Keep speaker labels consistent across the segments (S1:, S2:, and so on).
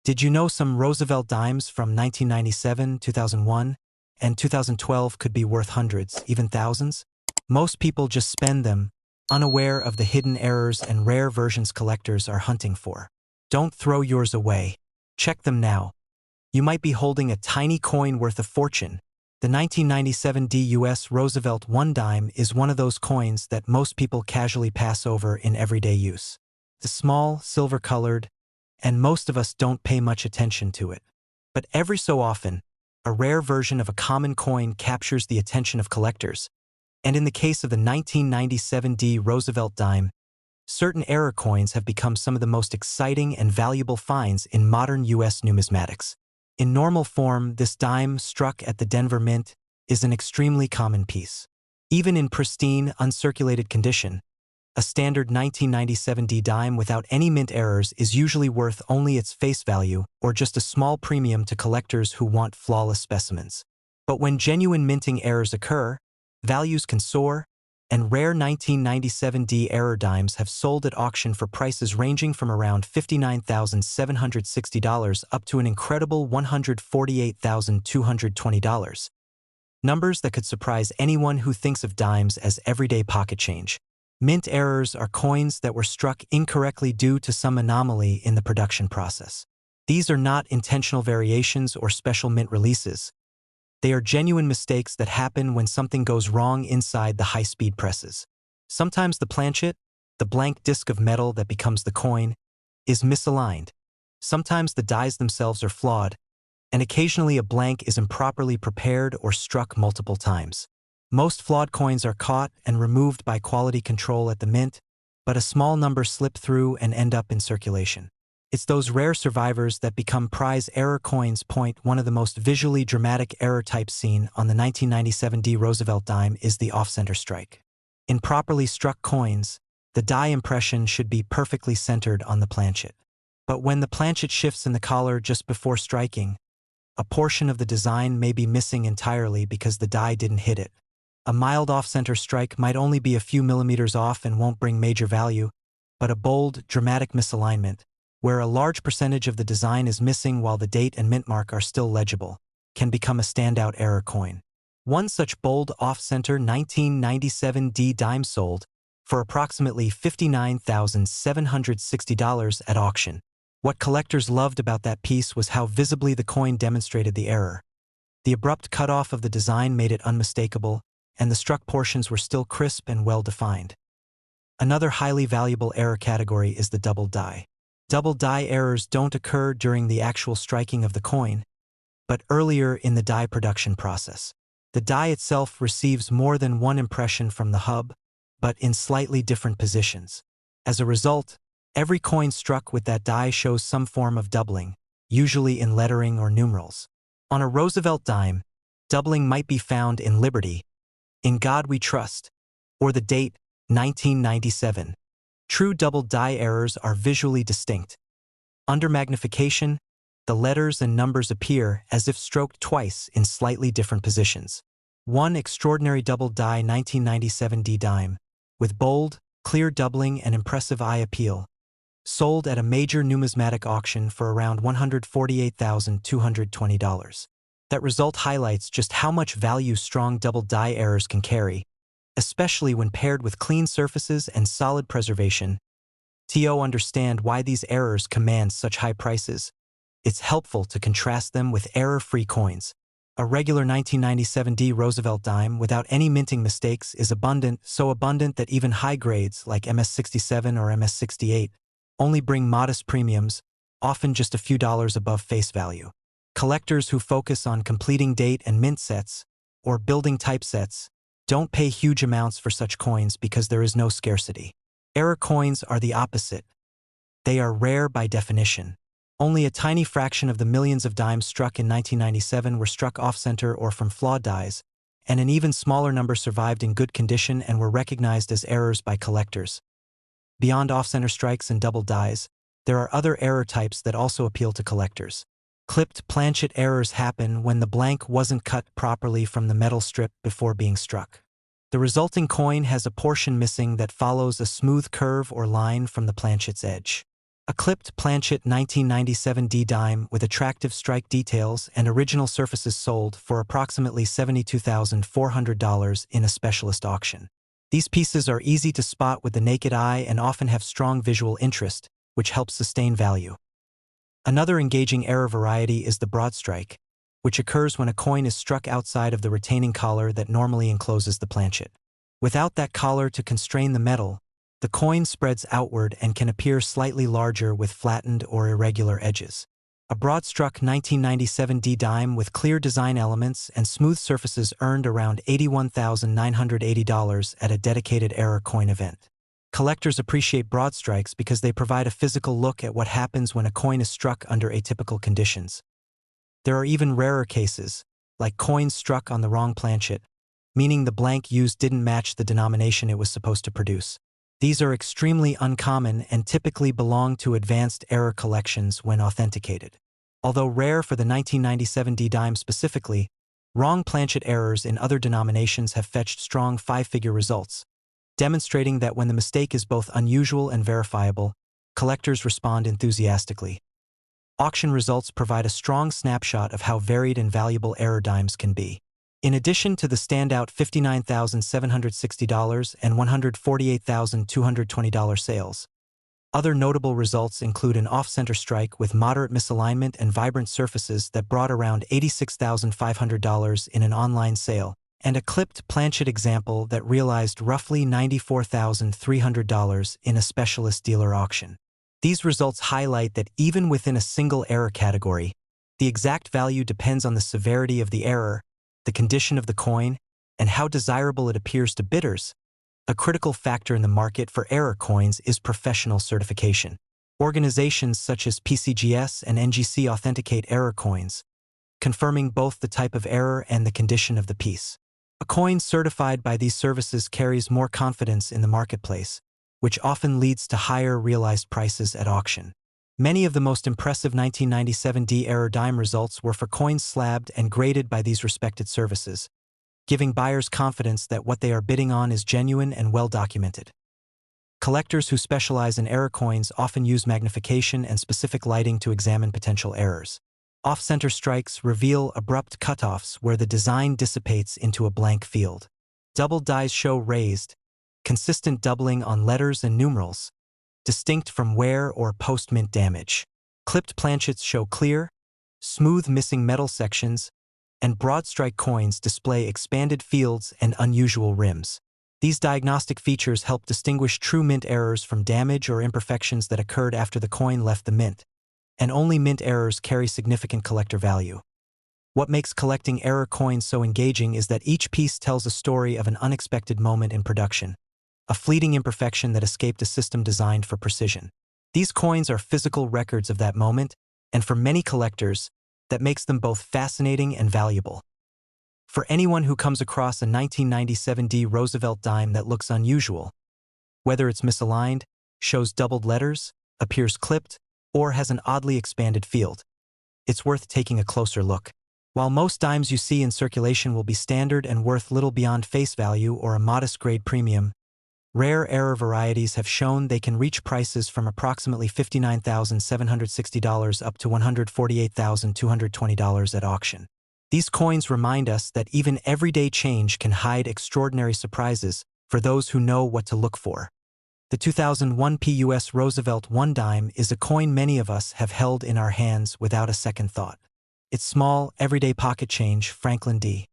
S1: Did you know some Roosevelt dimes from 1997, 2001, and 2012 could be worth hundreds, even thousands? Most people just spend them, unaware of the hidden errors and rare versions collectors are hunting for. Don't throw yours away. Check them now. You might be holding a tiny coin worth a fortune. The 1997 US Roosevelt 1 dime is one of those coins that most people casually pass over in everyday use. The small, silver-colored, and most of us don't pay much attention to it. But every so often, a rare version of a common coin captures the attention of collectors. And in the case of the 1997 Roosevelt dime, certain error coins have become some of the most exciting and valuable finds in modern U.S. numismatics. In normal form, this dime, struck at the Denver Mint, is an extremely common piece. Even in pristine, uncirculated condition, a standard 1997 dime without any mint errors is usually worth only its face value or just a small premium to collectors who want flawless specimens. But when genuine minting errors occur, values can soar, and rare 1997 error dimes have sold at auction for prices ranging from around $59,760 up to an incredible $148,220. Numbers that could surprise anyone who thinks of dimes as everyday pocket change. Mint errors are coins that were struck incorrectly due to some anomaly in the production process. These are not intentional variations or special mint releases. They are genuine mistakes that happen when something goes wrong inside the high-speed presses. Sometimes the planchet, the blank disc of metal that becomes the coin, is misaligned. Sometimes the dies themselves are flawed, and occasionally a blank is improperly prepared or struck multiple times. Most flawed coins are caught and removed by quality control at the mint, but a small number slip through and end up in circulation. It's those rare survivors that become prize error coins. One of the most visually dramatic error types seen on the 1997 Roosevelt dime is the off-center strike. In properly struck coins, the die impression should be perfectly centered on the planchet. But when the planchet shifts in the collar just before striking, a portion of the design may be missing entirely because the die didn't hit it. A mild off-center strike might only be a few millimeters off and won't bring major value, but a bold, dramatic misalignment, where a large percentage of the design is missing while the date and mint mark are still legible, can become a standout error coin. One such bold off-center 1997 dime sold for approximately $59,760 at auction. What collectors loved about that piece was how visibly the coin demonstrated the error. The abrupt cutoff of the design made it unmistakable, and the struck portions were still crisp and well-defined. Another highly valuable error category is the double die. Double die errors don't occur during the actual striking of the coin, but earlier in the die production process. The die itself receives more than one impression from the hub, but in slightly different positions. As a result, every coin struck with that die shows some form of doubling, usually in lettering or numerals. On a Roosevelt dime, doubling might be found in Liberty, In God We Trust, or the date, 1997. True double die errors are visually distinct. Under magnification, the letters and numbers appear as if stroked twice in slightly different positions. One extraordinary double die 1997 dime, with bold, clear doubling and impressive eye appeal, sold at a major numismatic auction for around $148,220. That result highlights just how much value strong double die errors can carry, especially when paired with clean surfaces and solid preservation. To understand why these errors command such high prices, it's helpful to contrast them with error-free coins. A regular 1997 Roosevelt dime without any minting mistakes is abundant, so abundant that even high grades like MS-67 or MS-68 only bring modest premiums, often just a few dollars above face value. Collectors who focus on completing date and mint sets, or building typesets, don't pay huge amounts for such coins because there is no scarcity. Error coins are the opposite. They are rare by definition. Only a tiny fraction of the millions of dimes struck in 1997 were struck off-center or from flawed dies, and an even smaller number survived in good condition and were recognized as errors by collectors. Beyond off-center strikes and double dies, there are other error types that also appeal to collectors. Clipped planchet errors happen when the blank wasn't cut properly from the metal strip before being struck. The resulting coin has a portion missing that follows a smooth curve or line from the planchet's edge. A clipped planchet 1997 D dime with attractive strike details and original surfaces sold for approximately $72,400 in a specialist auction. These pieces are easy to spot with the naked eye and often have strong visual interest, which helps sustain value. Another engaging error variety is the broad strike, which occurs when a coin is struck outside of the retaining collar that normally encloses the planchet. Without that collar to constrain the metal, the coin spreads outward and can appear slightly larger with flattened or irregular edges. A broad-struck 1997 D dime with clear design elements and smooth surfaces earned around $81,980 at a dedicated error coin event. Collectors appreciate broad strikes because they provide a physical look at what happens when a coin is struck under atypical conditions. There are even rarer cases, like coins struck on the wrong planchet, meaning the blank used didn't match the denomination it was supposed to produce. These are extremely uncommon and typically belong to advanced error collections when authenticated. Although rare for the 1997 D dime specifically, wrong planchet errors in other denominations have fetched strong five-figure results, demonstrating that when the mistake is both unusual and verifiable, collectors respond enthusiastically. Auction results provide a strong snapshot of how varied and valuable error dimes can be. In addition to the standout $59,760 and $148,220 sales, other notable results include an off-center strike with moderate misalignment and vibrant surfaces that brought around $86,500 in an online sale, and a clipped planchet example that realized roughly $94,300 in a specialist dealer auction. These results highlight that even within a single error category, the exact value depends on the severity of the error, the condition of the coin, and how desirable it appears to bidders. A critical factor in the market for error coins is professional certification. Organizations such as PCGS and NGC authenticate error coins, confirming both the type of error and the condition of the piece. A coin certified by these services carries more confidence in the marketplace, which often leads to higher realized prices at auction. Many of the most impressive 1997 D error dime results were for coins slabbed and graded by these respected services, giving buyers confidence that what they are bidding on is genuine and well documented. Collectors who specialize in error coins often use magnification and specific lighting to examine potential errors. Off-center strikes reveal abrupt cutoffs where the design dissipates into a blank field. Doubled dies show raised, consistent doubling on letters and numerals, distinct from wear or post-mint damage. Clipped planchets show clear, smooth missing metal sections, and broad strike coins display expanded fields and unusual rims. These diagnostic features help distinguish true mint errors from damage or imperfections that occurred after the coin left the mint, and only mint errors carry significant collector value. What makes collecting error coins so engaging is that each piece tells a story of an unexpected moment in production, a fleeting imperfection that escaped a system designed for precision. These coins are physical records of that moment, and for many collectors, that makes them both fascinating and valuable. For anyone who comes across a 1997 D Roosevelt dime that looks unusual, whether it's misaligned, shows doubled letters, appears clipped, or has an oddly expanded field, it's worth taking a closer look. While most dimes you see in circulation will be standard and worth little beyond face value or a modest grade premium, rare error varieties have shown they can reach prices from approximately $59,760 up to $148,220 at auction. These coins remind us that even everyday change can hide extraordinary surprises for those who know what to look for. The 2001 US Roosevelt 1 dime is a coin many of us have held in our hands without a second thought. It's small, everyday pocket change, Franklin D.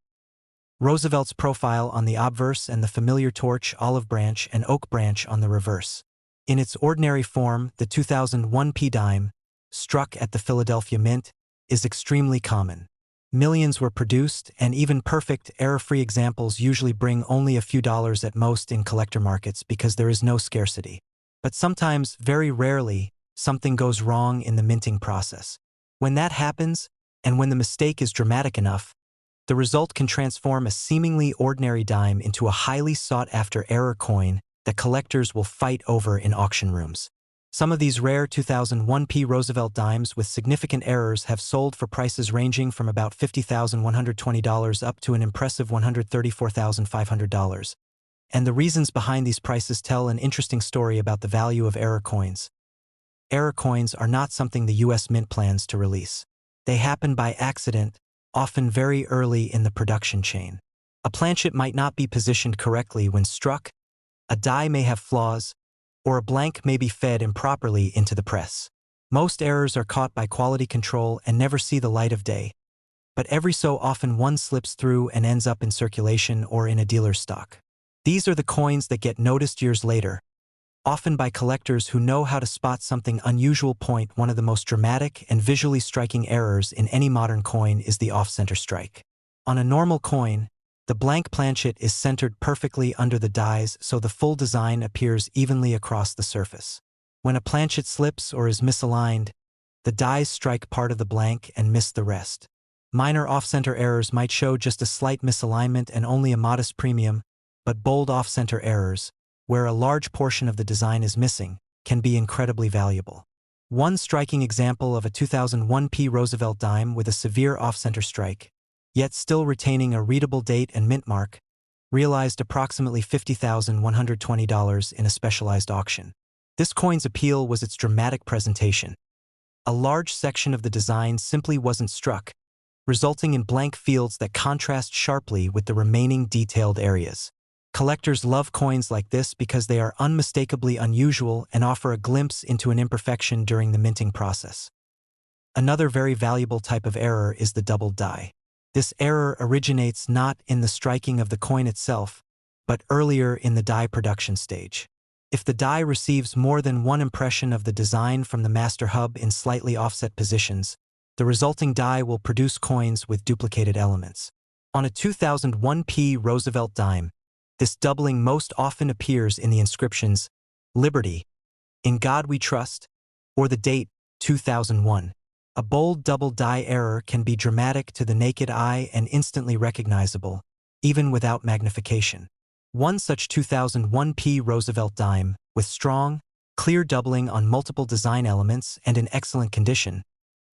S1: Roosevelt's profile on the obverse and the familiar torch, olive branch, and oak branch on the reverse. In its ordinary form, the 2001 dime, struck at the Philadelphia Mint, is extremely common. Millions were produced, and even perfect, error-free examples usually bring only a few dollars at most in collector markets because there is no scarcity. But sometimes, very rarely, something goes wrong in the minting process. When that happens, and when the mistake is dramatic enough, the result can transform a seemingly ordinary dime into a highly sought-after error coin that collectors will fight over in auction rooms. Some of these rare 2001 Roosevelt dimes with significant errors have sold for prices ranging from about $50,120 up to an impressive $134,500. And the reasons behind these prices tell an interesting story about the value of error coins. error coins are not something the US Mint plans to release. They happen by accident, often very early in the production chain. A planchet might not be positioned correctly when struck, a die may have flaws, or a blank may be fed improperly into the press. Most errors are caught by quality control and never see the light of day, but every so often one slips through and ends up in circulation or in a dealer's stock. These are the coins that get noticed years later, often by collectors who know how to spot something unusual. One of the most dramatic and visually striking errors in any modern coin is the off-center strike. On a normal coin, the blank planchet is centered perfectly under the dies so the full design appears evenly across the surface. When a planchet slips or is misaligned, the dies strike part of the blank and miss the rest. Minor off-center errors might show just a slight misalignment and only a modest premium, but bold off-center errors, where a large portion of the design is missing, can be incredibly valuable. One striking example of a 2001 Roosevelt dime with a severe off-center strike, yet still retaining a readable date and mint mark, realized approximately $50,120 in a specialized auction. This coin's appeal was its dramatic presentation. A large section of the design simply wasn't struck, resulting in blank fields that contrast sharply with the remaining detailed areas. Collectors love coins like this because they are unmistakably unusual and offer a glimpse into an imperfection during the minting process. Another very valuable type of error is the doubled die. This error originates not in the striking of the coin itself, but earlier in the die production stage. If the die receives more than one impression of the design from the master hub in slightly offset positions, the resulting die will produce coins with duplicated elements. On a 2001 Roosevelt dime, this doubling most often appears in the inscriptions, "Liberty," "In God We Trust," or the date, 2001. A bold double die error can be dramatic to the naked eye and instantly recognizable, even without magnification. One such 2001 Roosevelt dime, with strong, clear doubling on multiple design elements and in excellent condition,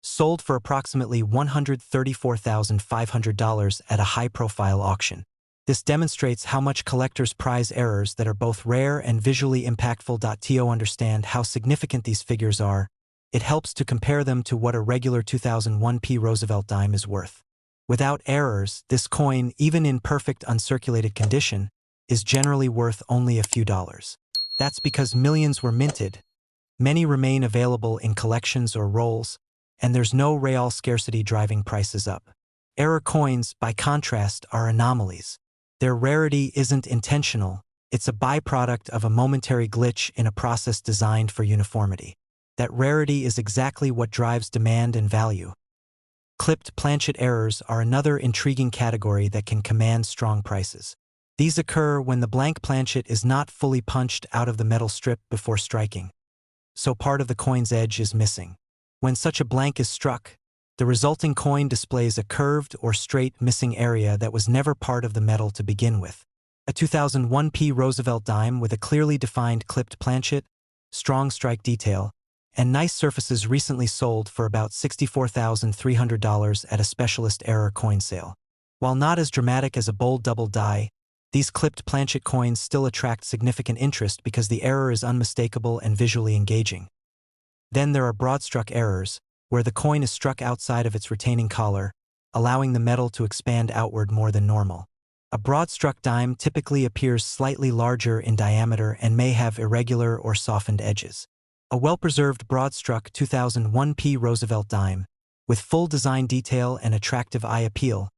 S1: sold for approximately $134,500 at a high-profile auction. This demonstrates how much collectors prize errors that are both rare and visually impactful. To understand how significant these figures are, it helps to compare them to what a regular 2001 Roosevelt dime is worth. Without errors, this coin, even in perfect uncirculated condition, is generally worth only a few dollars. That's because millions were minted, many remain available in collections or rolls, and there's no real scarcity driving prices up. Error coins, by contrast, are anomalies. Their rarity isn't intentional, it's a byproduct of a momentary glitch in a process designed for uniformity. That rarity is exactly what drives demand and value. Clipped planchet errors are another intriguing category that can command strong prices. These occur when the blank planchet is not fully punched out of the metal strip before striking, so part of the coin's edge is missing. When such a blank is struck, the resulting coin displays a curved or straight missing area that was never part of the metal to begin with. A 2001 Roosevelt dime with a clearly defined clipped planchet, strong strike detail, and nice surfaces recently sold for about $64,300 at a specialist error coin sale. While not as dramatic as a bold double die, these clipped planchet coins still attract significant interest because the error is unmistakable and visually engaging. Then there are broad-struck errors, where the coin is struck outside of its retaining collar, allowing the metal to expand outward more than normal. A broad-struck dime typically appears slightly larger in diameter and may have irregular or softened edges. A well-preserved broad-struck 2001 Roosevelt dime, with full design detail and attractive eye appeal,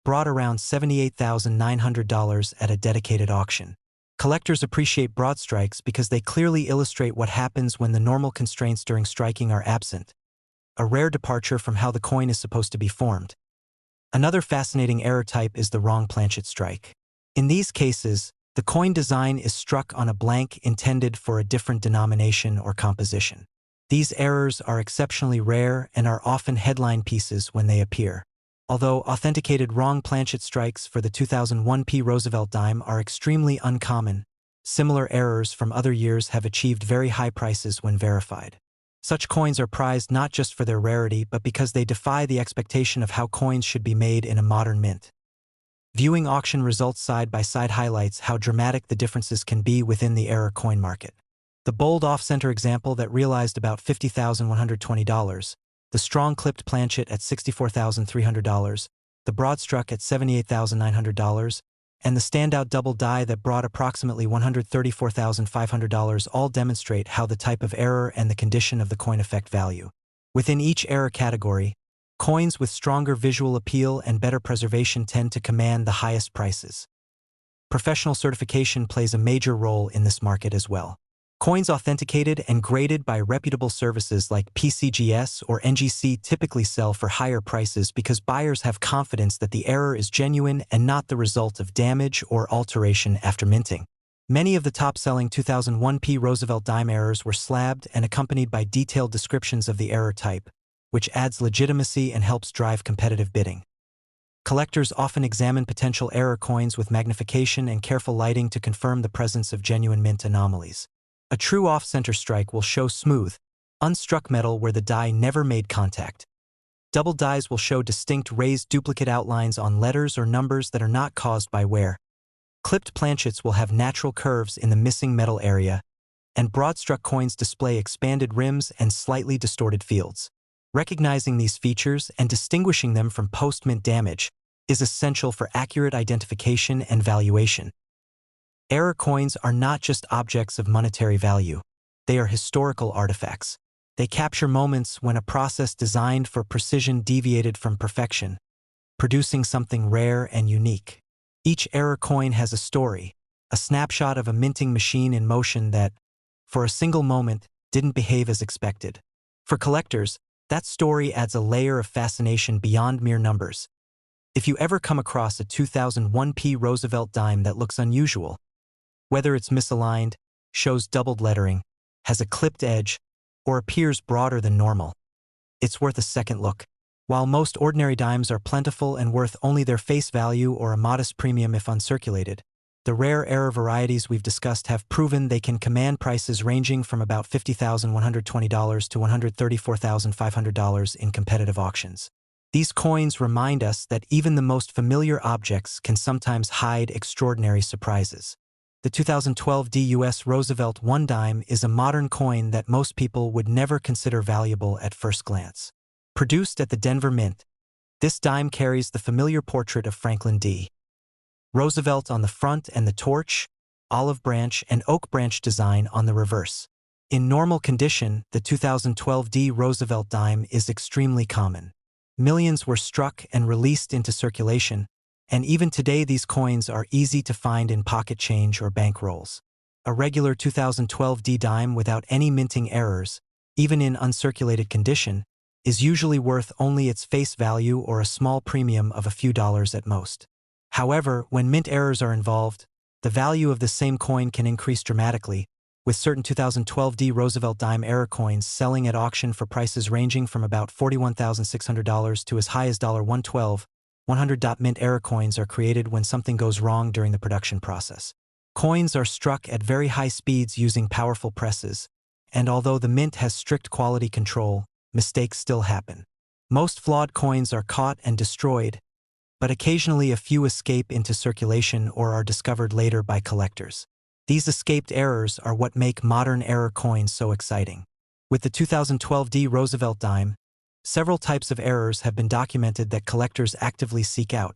S1: brought around $78,900 at a dedicated auction. Collectors appreciate broad strikes because they clearly illustrate what happens when the normal constraints during striking are absent, a rare departure from how the coin is supposed to be formed. Another fascinating error type is the wrong planchet strike. In these cases, the coin design is struck on a blank intended for a different denomination or composition. These errors are exceptionally rare and are often headline pieces when they appear. Although authenticated wrong planchet strikes for the 2001 Roosevelt dime are extremely uncommon, similar errors from other years have achieved very high prices when verified. Such coins are prized not just for their rarity but because they defy the expectation of how coins should be made in a modern mint. Viewing auction results side by side highlights how dramatic the differences can be within the error coin market. The bold off-center example that realized about $50,120, the strong clipped planchet at $64,300, the broad struck at $78,900, and the standout double die that brought approximately $134,500 all demonstrate how the type of error and the condition of the coin affect value. Within each error category, coins with stronger visual appeal and better preservation tend to command the highest prices. Professional certification plays a major role in this market as well. Coins authenticated and graded by reputable services like PCGS or NGC typically sell for higher prices because buyers have confidence that the error is genuine and not the result of damage or alteration after minting. Many of the top-selling 2001P Roosevelt dime errors were slabbed and accompanied by detailed descriptions of the error type, which adds legitimacy and helps drive competitive bidding. Collectors often examine potential error coins with magnification and careful lighting to confirm the presence of genuine mint anomalies. A true off-center strike will show smooth, unstruck metal where the die never made contact. Double dies will show distinct raised duplicate outlines on letters or numbers that are not caused by wear. Clipped planchets will have natural curves in the missing metal area, and broad-struck coins display expanded rims and slightly distorted fields. Recognizing these features and distinguishing them from post-mint damage is essential for accurate identification and valuation. Error coins are not just objects of monetary value. They are historical artifacts. They capture moments when a process designed for precision deviated from perfection, producing something rare and unique. Each error coin has a story, a snapshot of a minting machine in motion that, for a single moment, didn't behave as expected. For collectors, that story adds a layer of fascination beyond mere numbers. If you ever come across a 2001P Roosevelt dime that looks unusual, whether it's misaligned, shows doubled lettering, has a clipped edge, or appears broader than normal, it's worth a second look. While most ordinary dimes are plentiful and worth only their face value or a modest premium if uncirculated, the rare error varieties we've discussed have proven they can command prices ranging from about $50,120 to $134,500 in competitive auctions. These coins remind us that even the most familiar objects can sometimes hide extraordinary surprises. The 2012 US Roosevelt 1 dime is a modern coin that most people would never consider valuable at first glance. Produced at the Denver Mint, this dime carries the familiar portrait of Franklin D. Roosevelt on the front and the torch, olive branch, and oak branch design on the reverse. In normal condition, the 2012 Roosevelt dime is extremely common. Millions were struck and released into circulation, and even today these coins are easy to find in pocket change or bank rolls. A regular 2012 dime without any minting errors, even in uncirculated condition, is usually worth only its face value or a small premium of a few dollars at most. However, when mint errors are involved, the value of the same coin can increase dramatically, with certain 2012 Roosevelt dime error coins selling at auction for prices ranging from about $41,600 to as high as $112. 100. Mint error coins are created when something goes wrong during the production process. Coins are struck at very high speeds using powerful presses, and although the mint has strict quality control, mistakes still happen. Most flawed coins are caught and destroyed, but occasionally a few escape into circulation or are discovered later by collectors. These escaped errors are what make modern error coins so exciting. With the 2012 Roosevelt dime, several types of errors have been documented that collectors actively seek out,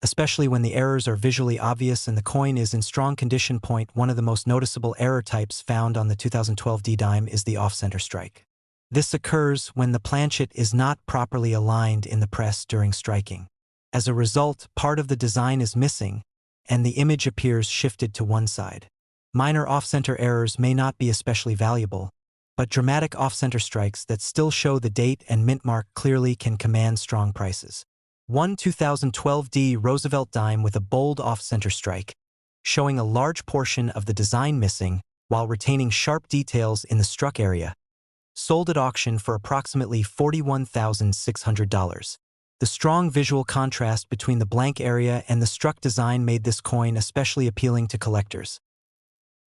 S1: especially when the errors are visually obvious and the coin is in strong condition. One of the most noticeable error types found on the 2012 dime is the off-center strike. This occurs when the planchet is not properly aligned in the press during striking. As a result, part of the design is missing, and the image appears shifted to one side. Minor off-center errors may not be especially valuable, but dramatic off-center strikes that still show the date and mint mark clearly can command strong prices. One 2012 Roosevelt dime with a bold off-center strike, showing a large portion of the design missing while retaining sharp details in the struck area, sold at auction for approximately $41,600. The strong visual contrast between the blank area and the struck design made this coin especially appealing to collectors.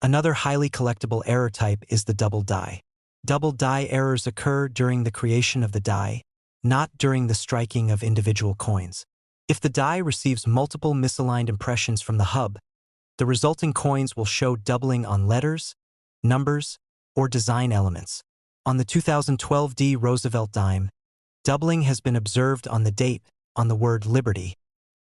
S1: Another highly collectible error type is the double die. Double die errors occur during the creation of the die, not during the striking of individual coins. If the die receives multiple misaligned impressions from the hub, the resulting coins will show doubling on letters, numbers, or design elements. On the 2012 D Roosevelt dime, doubling has been observed on the date, on the word Liberty,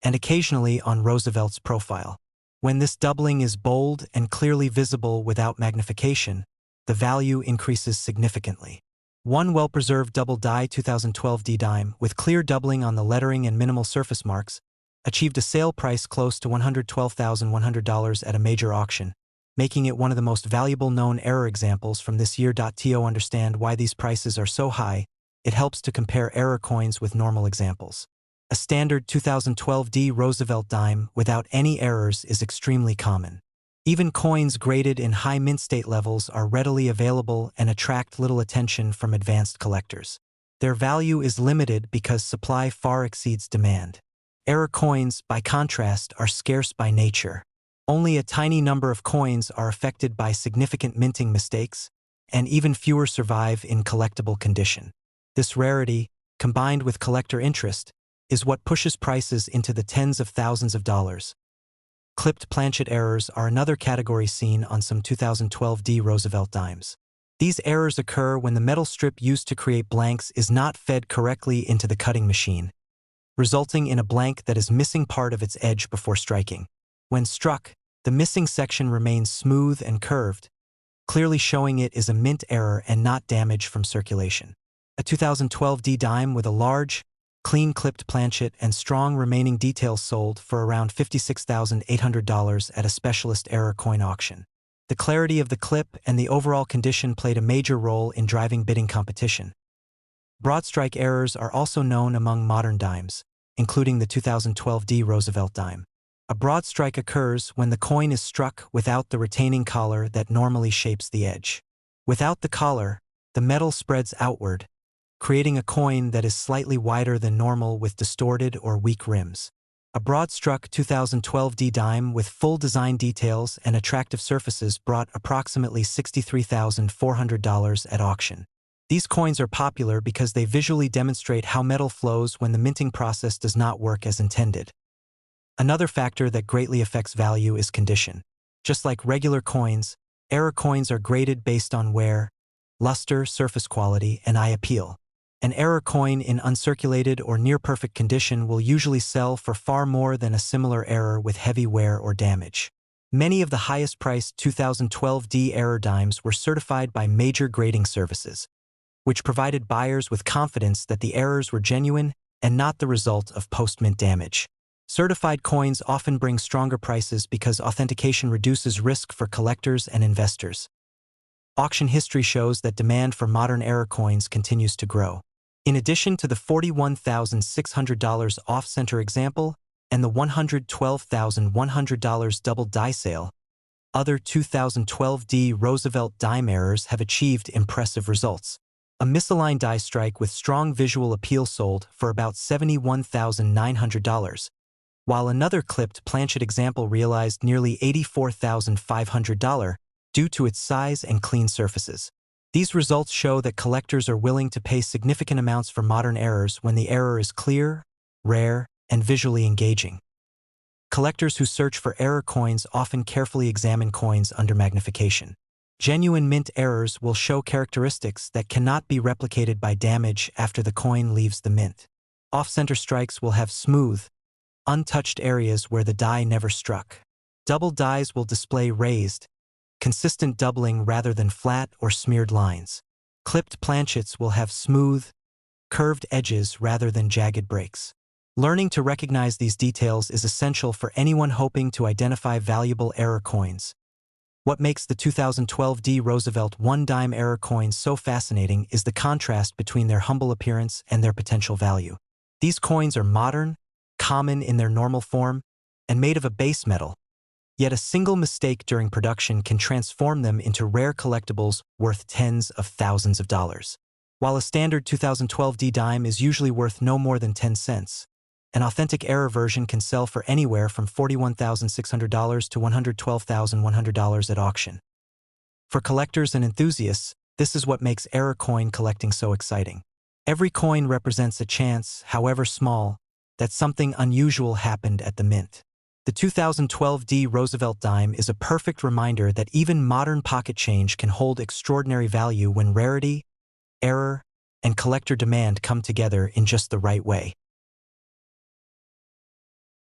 S1: and occasionally on Roosevelt's profile. When this doubling is bold and clearly visible without magnification, the value increases significantly. One well-preserved double die 2012 D dime, with clear doubling on the lettering and minimal surface marks, achieved a sale price close to $112,100 at a major auction, making it one of the most valuable known error examples from this year. To understand why these prices are so high, it helps to compare error coins with normal examples. A standard 2012 D Roosevelt dime without any errors is extremely common. Even coins graded in high mint state levels are readily available and attract little attention from advanced collectors. Their value is limited because supply far exceeds demand. Error coins, by contrast, are scarce by nature. Only a tiny number of coins are affected by significant minting mistakes, and even fewer survive in collectible condition. This rarity, combined with collector interest, is what pushes prices into the tens of thousands of dollars. Clipped planchet errors are another category seen on some 2012 D Roosevelt dimes. These errors occur when the metal strip used to create blanks is not fed correctly into the cutting machine, resulting in a blank that is missing part of its edge before striking. When struck, the missing section remains smooth and curved, clearly showing it is a mint error and not damage from circulation. A 2012 D dime with a large, clean clipped planchet and strong remaining details sold for around $56,800 at a specialist error coin auction. The clarity of the clip and the overall condition played a major role in driving bidding competition. Broad strike errors are also known among modern dimes, including the 2012 D Roosevelt dime. A broad strike occurs when the coin is struck without the retaining collar that normally shapes the edge. Without the collar, the metal spreads outward, creating a coin that is slightly wider than normal with distorted or weak rims. A broad-struck 2012 D dime with full design details and attractive surfaces brought approximately $63,400 at auction. These coins are popular because they visually demonstrate how metal flows when the minting process does not work as intended. Another factor that greatly affects value is condition. Just like regular coins, error coins are graded based on wear, luster, surface quality, and eye appeal. An error coin in uncirculated or near-perfect condition will usually sell for far more than a similar error with heavy wear or damage. Many of the highest-priced 2012 D error dimes were certified by major grading services, which provided buyers with confidence that the errors were genuine and not the result of post-mint damage. Certified coins often bring stronger prices because authentication reduces risk for collectors and investors. Auction history shows that demand for modern error coins continues to grow. In addition to the $41,600 off-center example and the $112,100 double die sale, other 2012 D Roosevelt dime errors have achieved impressive results. A misaligned die strike with strong visual appeal sold for about $71,900, while another clipped planchet example realized nearly $84,500 due to its size and clean surfaces. These results show that collectors are willing to pay significant amounts for modern errors when the error is clear, rare, and visually engaging. Collectors who search for error coins often carefully examine coins under magnification. Genuine mint errors will show characteristics that cannot be replicated by damage after the coin leaves the mint. Off-center strikes will have smooth, untouched areas where the die never struck. Double dies will display raised, consistent doubling rather than flat or smeared lines. Clipped planchets will have smooth, curved edges rather than jagged breaks. Learning to recognize these details is essential for anyone hoping to identify valuable error coins. What makes the 2012 D Roosevelt one-dime error coins so fascinating is the contrast between their humble appearance and their potential value. These coins are modern, common in their normal form, and made of a base metal, yet a single mistake during production can transform them into rare collectibles worth tens of thousands of dollars. While a standard 2012 D dime is usually worth no more than 10 cents, an authentic error version can sell for anywhere from $41,600 to $112,100 at auction. For collectors and enthusiasts, this is what makes error coin collecting so exciting. Every coin represents a chance, however small, that something unusual happened at the mint. The 2012 Roosevelt dime is a perfect reminder that even modern pocket change can hold extraordinary value when rarity, error, and collector demand come together in just the right way.